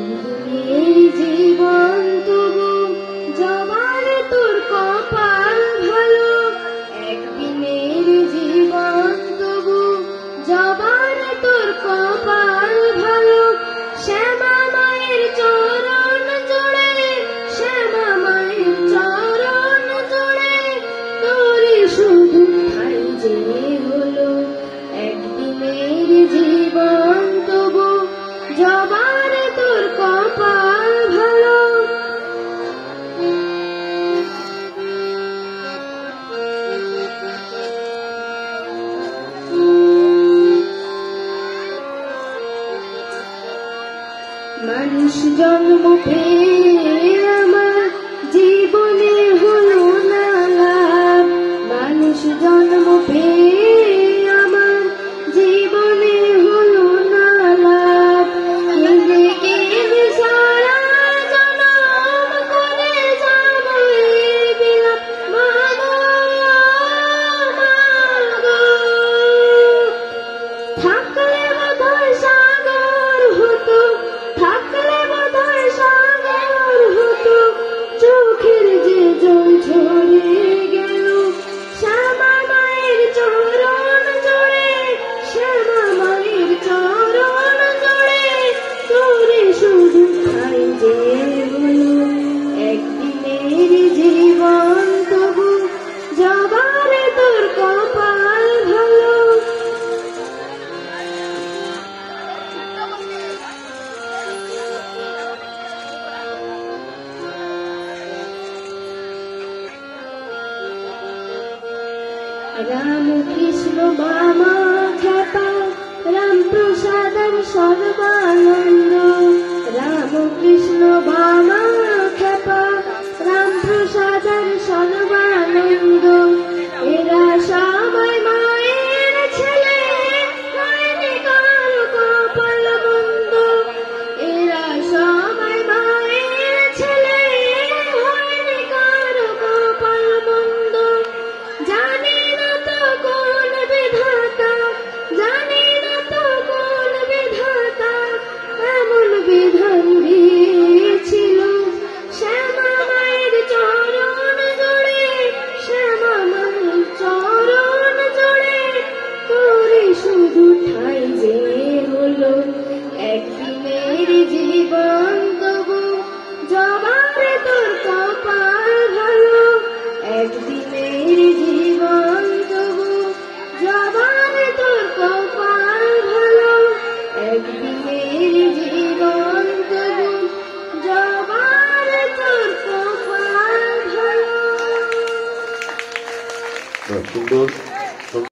একদিনের জীবন তবু জবার তোর কপাল ভালো, একদিনের জীবন তবু জবার তোর কপাল ভালো। শ্যামা মায়ের চরণ জোড়ে, শ্যামা মায়ের চরণ জোড়ে তোরে শুধু ঠাই যে হলো। একদিনের জীবন তবু জবার তোর কপাল ভালো। মানুষ জন্ম পেয়ে আমার জীবনে হলো না লাভ, মানুষ জন্ম পেয়ে আমার জীবনে হলো না লাভ। কেঁদে কেঁদে সারা জনম করে যাব এই বিলাপ, মাগো মাগো। থাকলে বোধহয় সাগর হতো, থাকলে বোধহয় সাগর হতো, চোখের যে জল ঝরে গেল। শ্যামা মায়ের চরণ জোড়ে, শ্যামা মায়ের চরণ জোড়ে তোরে শুধু ঠাই যে হলো। একদিনের জীবন তবু জবার তোর কপাল ভালো। রাম কৃষ্ণ বামা খ্যাপা রাম প্রসাদম সর্বানন্দ, রাম কৃষ্ণ বামা খ্যাপা রাম প্রসাদম সর্বানন্দ। এরা সবাই মায়ের ছেলে, হয়নি কারো কপাল মন্দ। এরা সবাই মায়ের ছেলে, হয়নি কারো কপাল মন্দ। জানি না তো কোন বিধাতা, জানি না তো কোন বিধাতা এমন বিধান দিয়েছিল। শ্যামা মায়ের চরণ জোড়ে, শ্যামা মায়ের চরণ জোড়ে তোরে শুধু ঠাই যে হলো। একদিনের জীবন তবু জবার তোর কপাল ভালো, একদিনের জীবন তবু জবার তোর কপাল ভালো, একদিনের জীবন তবু জবার তোর কপাল ভালো। সুন্দর।